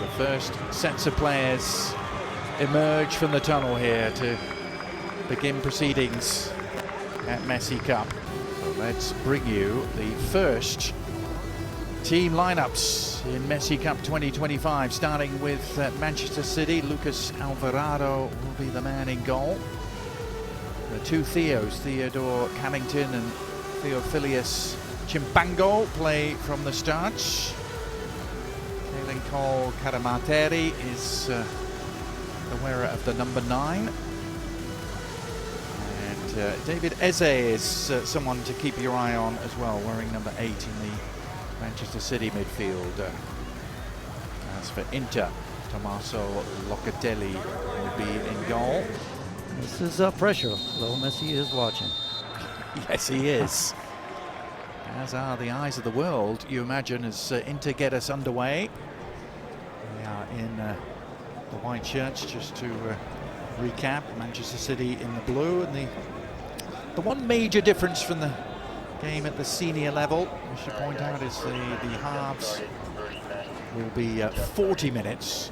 The first sets of players emerge from the tunnel here to begin proceedings at Messi Cup. So let's bring you the first team lineups in Messi Cup 2025, starting with Manchester City. Lucas Alvarado will be the man in goal. The two Theos, Theodore Cannington and Theophilus Chimpango, play from the start. Cole Cadamarteri is the wearer of the number 9. And David Eze is someone to keep your eye on as well, wearing number 8 in the Manchester City midfield. As for Inter, Tommaso Locatelli will be in goal. This is pressure, though Messi is watching. Yes, he is. As are the eyes of the world, you imagine, as Inter get us underway. They are in the white shirts, just to recap. Manchester City in the blue, and the one major difference from the game at the senior level, I should point out, is the halves will be 40 minutes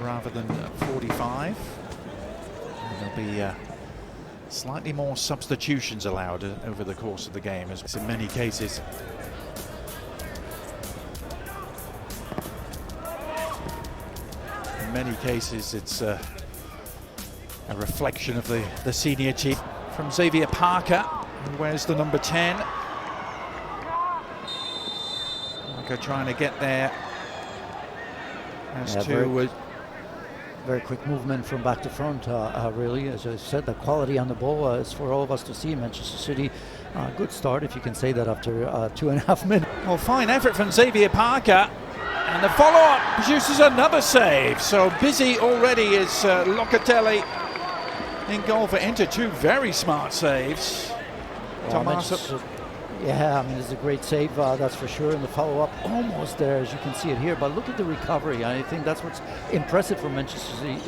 rather than 45. And there'll be slightly more substitutions allowed over the course of the game, as in many cases. In many cases, it's a reflection of the senior team. From Xavier Parker, who wears the number 10. Parker trying to get there. Very quick movement from back to front, really. As I said, the quality on the ball is for all of us to see. Manchester City, good start, if you can say that after 2.5 minutes. Well, fine effort from Xavier Parker, and the follow-up produces another save. So busy already is Locatelli in goal for Inter. Two very smart saves. Well, yeah, I mean, it's a great save, that's for sure, and the follow-up almost there, as you can see it here. But look at the recovery. I think that's what's impressive for Manchester City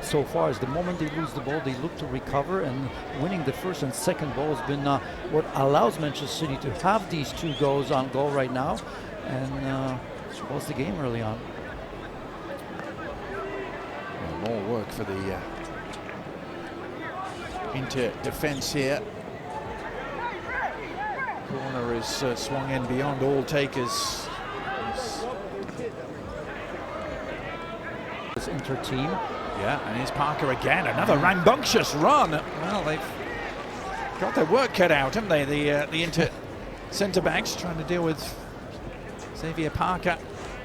so far, is the moment they lose the ball, they look to recover, and winning the first and second ball has been what allows Manchester City to have these 2 goals on goal right now, and spoils the game early on. Well, more work for the Inter defence here. Corner is swung in beyond all takers. This Inter team. Yeah, and here's Parker again. Another rambunctious run. Well, they've got their work cut out, haven't they? The Inter centre-backs trying to deal with Xavier Parker.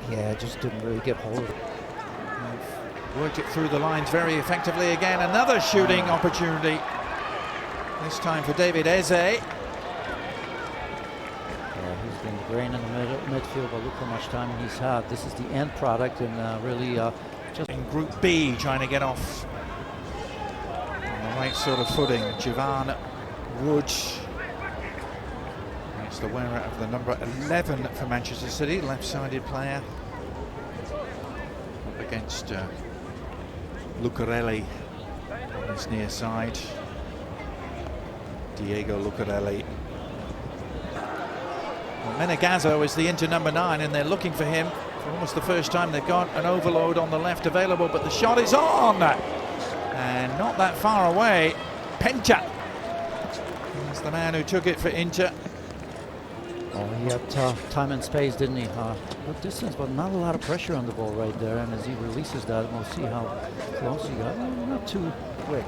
Yeah, just didn't really get hold of it. They've worked it through the lines very effectively again. Another shooting opportunity. This time for David Eze. He's been great in the midfield, but look how much time he's had. This is the end product, and really just in Group B, trying to get off on the right sort of footing. Jovan Wood. He's the wearer of the number 11 for Manchester City, left-sided player. Up against Lucarelli on his near side. Diego Lucarelli. Menegazzo is the Inter number 9, and they're looking for him for almost the first time. They've got an overload on the left available, but the shot is on, and not that far away. Penta is the man who took it for Inter. Oh, he had time and space, didn't he? Good distance, but not a lot of pressure on the ball right there. And as he releases that, we'll see how close he got. Not too quick.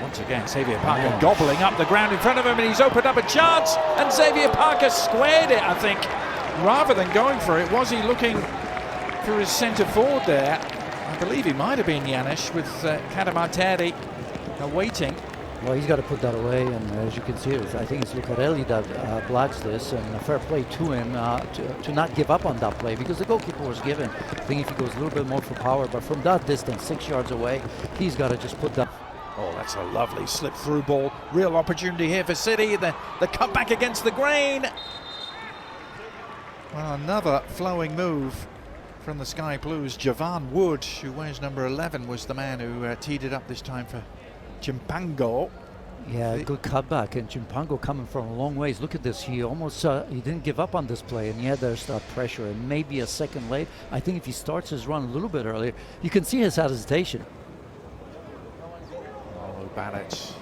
Once again, Xavier Parker gobbling up the ground in front of him, and he's opened up a chance, and Xavier Parker squared it, I think, rather than going for it. Was he looking for his centre forward there? I believe he might have been Janusz, with Cadamarteri waiting. Well, he's got to put that away, and as you can see, I think it's Lucarelli that blocks this, and a fair play to him to not give up on that play, because the goalkeeper was given. I think if he goes a little bit more for power, but from that distance, 6 yards away, he's got to just put that. Oh, that's a lovely slip-through ball. Real opportunity here for City. The cutback against the grain. Well, another flowing move from the Sky Blues. Jovan Wood, who wears number 11, was the man who teed it up this time for Chimpango. Yeah, good cutback, and Chimpango coming from a long ways. Look at this, he almost, he didn't give up on this play, and yeah, there's that pressure, and maybe a second late. I think if he starts his run a little bit earlier, you can see his hesitation. Oh, Barrett. So,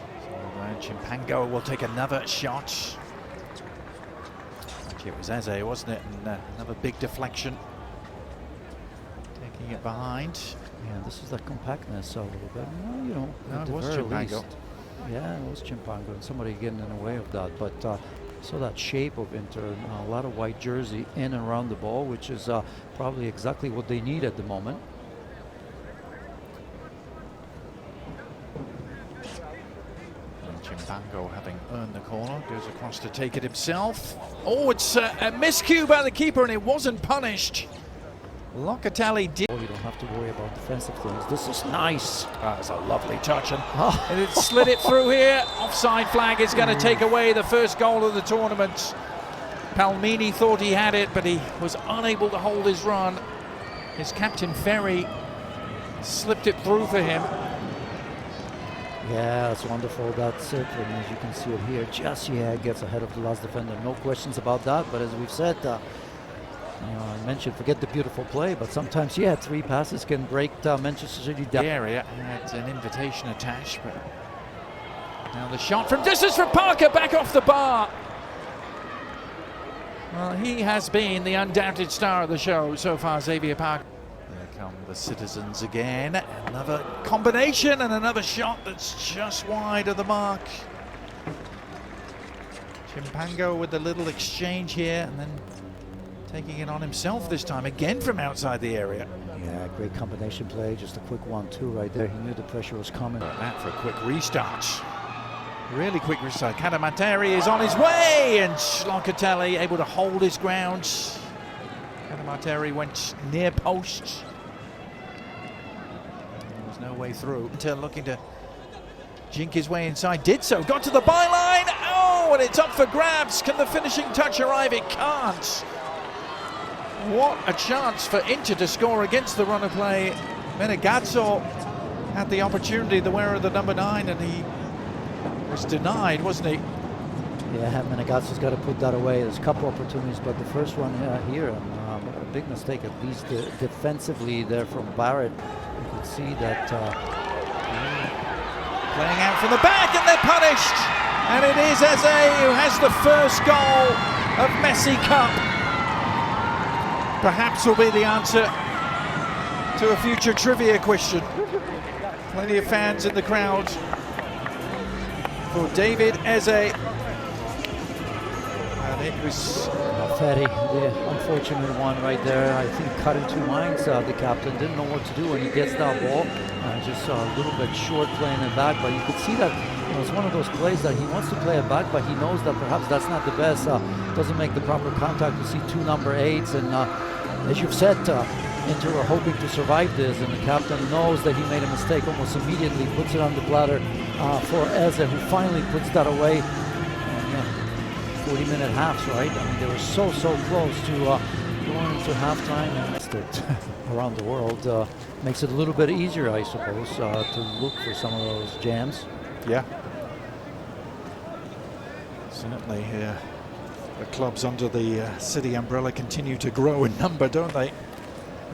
Chimpango will take another shot. Actually, it was Eze, wasn't it? And another big deflection. Taking it behind. Yeah, this is the compactness a little bit. No, you know, No, at it the was very Chimpango. least. Yeah, it was Chimpango, and somebody getting in the way of that. But so that shape of Inter, a lot of white jersey in and around the ball, which is probably exactly what they need at the moment. And Chimpango, having earned the corner, goes across to take it himself. Oh, it's a miscue by the keeper, and it wasn't punished. Locatelli did. You don't have to worry about defensive things. This is nice. That's a lovely touch, and it slid it through here. Offside flag is going to take away the first goal of the tournament. Palmini thought he had it, but he was unable to hold his run. His captain Ferry slipped it through for him. Yeah, that's wonderful. That's it. And as you can see it here, just gets ahead of the last defender. No questions about that. But as we've said, you know, I mentioned, forget the beautiful play, but sometimes, 3 passes can break Manchester City down. The area had an invitation attached, but now the shot from distance from Parker, back off the bar. Well, he has been the undoubted star of the show so far, Xavier Parker. There come the citizens again. Another combination and another shot that's just wide of the mark. Chimpango with a little exchange here, and then taking it on himself this time, again from outside the area. Yeah, great combination play, just a quick 1-2 right there. He knew the pressure was coming. That for a quick restart. Really quick restart. Cadamateri is on his way, and Locatelli able to hold his ground. Cadamateri went near post. There was no way through. Inter looking to jink his way inside, did so, got to the byline. Oh, and it's up for grabs. Can the finishing touch arrive? It can't. What a chance for Inter to score against the run of play. Menegazzo had the opportunity, the wearer of the number 9, and he was denied, wasn't he? Yeah, Menegazzo's got to put that away. There's a couple opportunities, but the first one here, a big mistake, at least defensively there from Barrett. You could see that. Playing out from the back, and they're punished. And it is Eze who has the first goal of Messi Cup. Perhaps will be the answer to a future trivia question. Plenty of fans in the crowd for David Eze. And it was Ferry, the unfortunate one right there. I think cut in 2 minds. The captain didn't know what to do when he gets that ball. Just a little bit short playing it back, but you could see that it's one of those plays that he wants to play it back, but he knows that perhaps that's not the best. Doesn't make the proper contact. You see 2 number 8s, and as you've said, Inter are hoping to survive this, and the captain knows that he made a mistake almost immediately, puts it on the platter for Eze, who finally puts that away. 40-minute halves, right? I mean, they were so close to going into halftime, and around the world makes it a little bit easier, I suppose, to look for some of those jams. Yeah. Certainly, the clubs under the City umbrella continue to grow in number, don't they?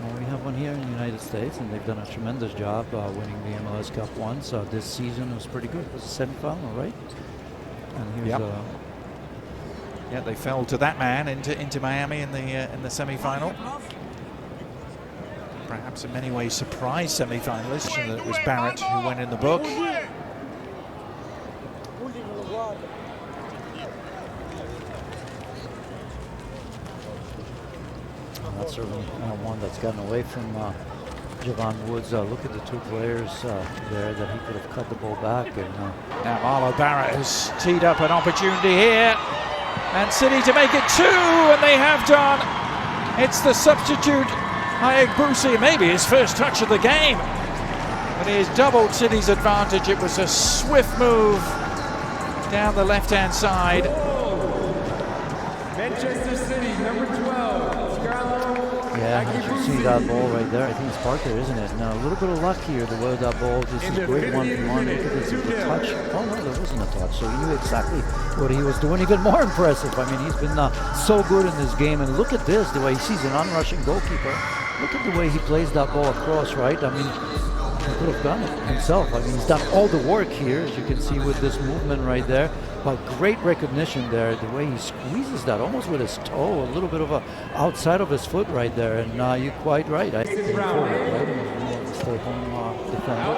Well, we have one here in the United States, and they've done a tremendous job winning the MLS Cup once. This season was pretty good. It was a semi-final, right? And here's yeah, they fell to that man into Miami in the semi-final. Perhaps in many ways surprise semi-finalist, and it was Barrett who went in the book. That's certainly one that's gotten away from Javon Woods. Look at the 2 players there that he could have cut the ball back. And now Marlo Barrett has teed up an opportunity here, and City to make it 2, and they have done. It's the substitute Hayek Busi, maybe his first touch of the game, but he has doubled City's advantage. It was a swift move down the left-hand side. Manchester City, number 12. yeah, Yeah, as you see that ball right there, I think it's Parker, isn't it? Now, a little bit of luck here, the way that ball, this is great 1v1. Look at this, the touch. Oh no, there wasn't a touch, so he knew exactly what he was doing. Even more impressive. I mean, he's been so good in this game, and look at this, the way he sees an unrushing goalkeeper. Look at the way he plays that ball across, right? I mean, he could have done it himself. I mean, he's done all the work here, as you can see with this movement right there. But great recognition there, the way he squeezes that almost with his toe, a little bit of a outside of his foot right there. And you're quite right. I think forward, right? And stay home defender.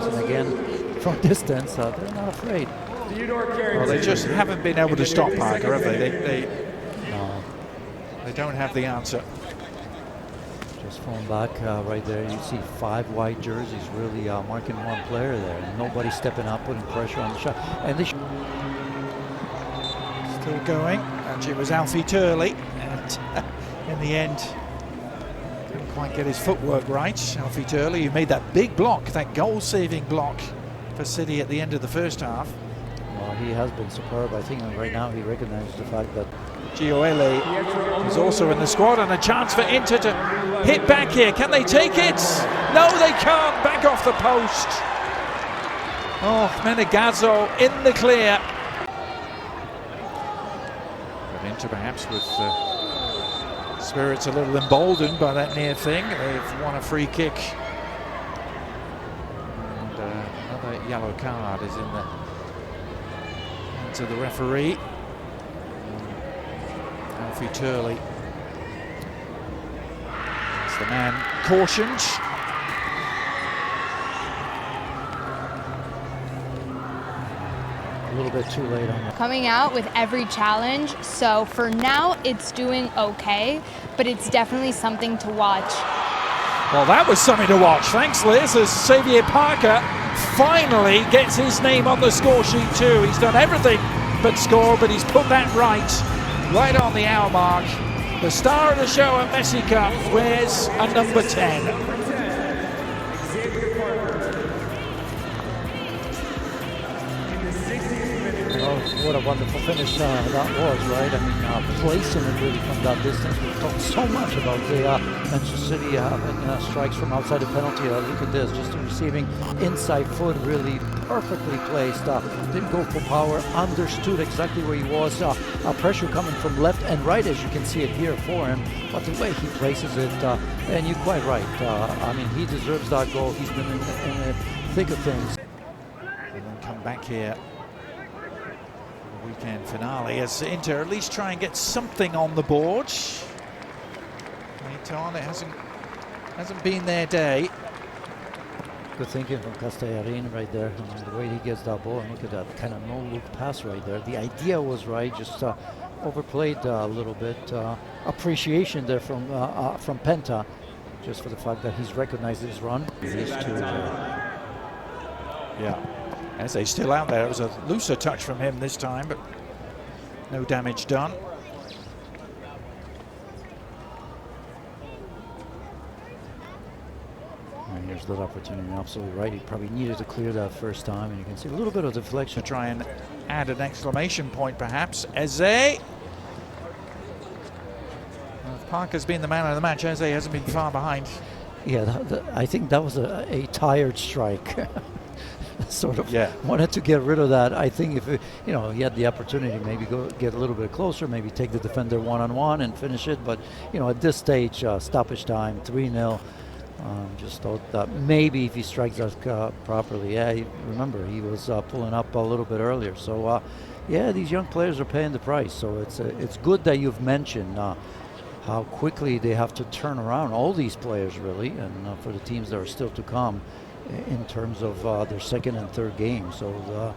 And again, from distance, they're not afraid. Well, they just haven't been able to stop Parker, have they? They don't have the answer. Just falling back right there. You see 5 white jerseys really marking one player there. And nobody stepping up, putting pressure on the shot. And they still going. And it was Alfie Turley. And in the end, didn't quite get his footwork right. Alfie Turley, who made that big block, that goal-saving block for City at the end of the first half. Well, he has been superb. I think right now he recognizes the fact that Gioele is also in the squad, and a chance for Inter to hit back here. Can they take it? No, they can't. Back off the post. Oh, Menegazzo in the clear. But Inter perhaps with spirits a little emboldened by that near thing. They've won a free kick. And another yellow card is in the hands of the referee. Alfie Turley. That's the man cautioned. a little bit too late on that. Coming out with every challenge, so for now it's doing okay, but it's definitely something to watch. Well, that was something to watch. Thanks, Liz, as Xavier Parker finally gets his name on the score sheet too. He's done everything but score, but he's put that right on the hour mark. The star of the show at Messi Cup wears a number 10. Oh, what a wonderful finish that was, right? I mean, placing it really from that distance. We've talked so much about the Manchester City having strikes from outside the penalty. Look at this, just receiving inside foot, really perfectly placed. Didn't go for power, understood exactly where he was. Pressure coming from left and right, as you can see it here for him. But the way he places it, and you're quite right. I mean, he deserves that goal. He's been in the thick of things. And then come back here. Weekend finale as Inter at least try and get something on the board. Later on, it hasn't been their day. Good thinking from Castellarin right there. I mean, the way he gets that ball, and look at that kind of no-look pass right there. The idea was right, just overplayed a little bit. Appreciation there from Penta, just for the fact that he's recognized his run. Yeah. As they still out there, it was a looser touch from him this time, but no damage done. And here's that opportunity, absolutely right. He probably needed to clear that first time, and you can see a little bit of deflection. To try and add an exclamation point, perhaps. Eze. Well, Parker's been the man of the match. Eze hasn't been far behind. Yeah, I think that was a tired strike. Sort of wanted to get rid of that. I think if he had the opportunity, maybe go get a little bit closer, maybe take the defender one-on-one and finish it. But at this stage, stoppage time, 3-0. Just thought that maybe if he strikes us properly, remember he was pulling up a little bit earlier. So these young players are paying the price. So it's good that you've mentioned how quickly they have to turn around all these players, really, and for the teams that are still to come, in terms of their second and third game. So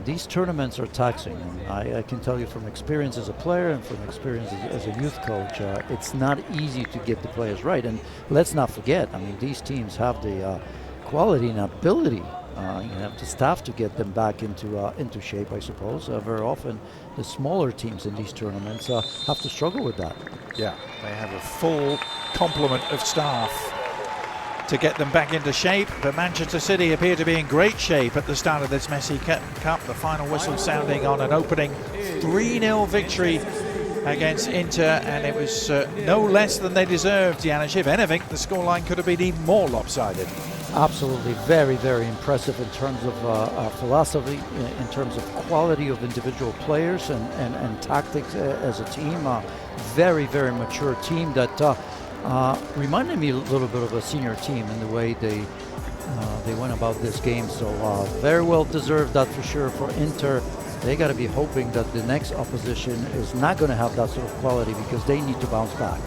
these tournaments are taxing. And I can tell you from experience as a player and from experience as a youth coach, it's not easy to get the players right. And let's not forget, I mean, these teams have the quality and ability, you have the staff to get them back into shape, I suppose. Very often the smaller teams in these tournaments have to struggle with that. Yeah, they have a full complement of staff to get them back into shape, but Manchester City appear to be in great shape at the start of this Messi Cup. The final whistle sounding on an opening 3-0 victory against Inter, and it was no less than they deserved, Janusz. If anything, the scoreline could have been even more lopsided. Absolutely, very, very impressive in terms of philosophy, in terms of quality of individual players and tactics as a team. Very, very mature team that reminded me a little bit of a senior team in the way they went about this game. So very well deserved, that for sure, for Inter. They got to be hoping that the next opposition is not going to have that sort of quality, because they need to bounce back.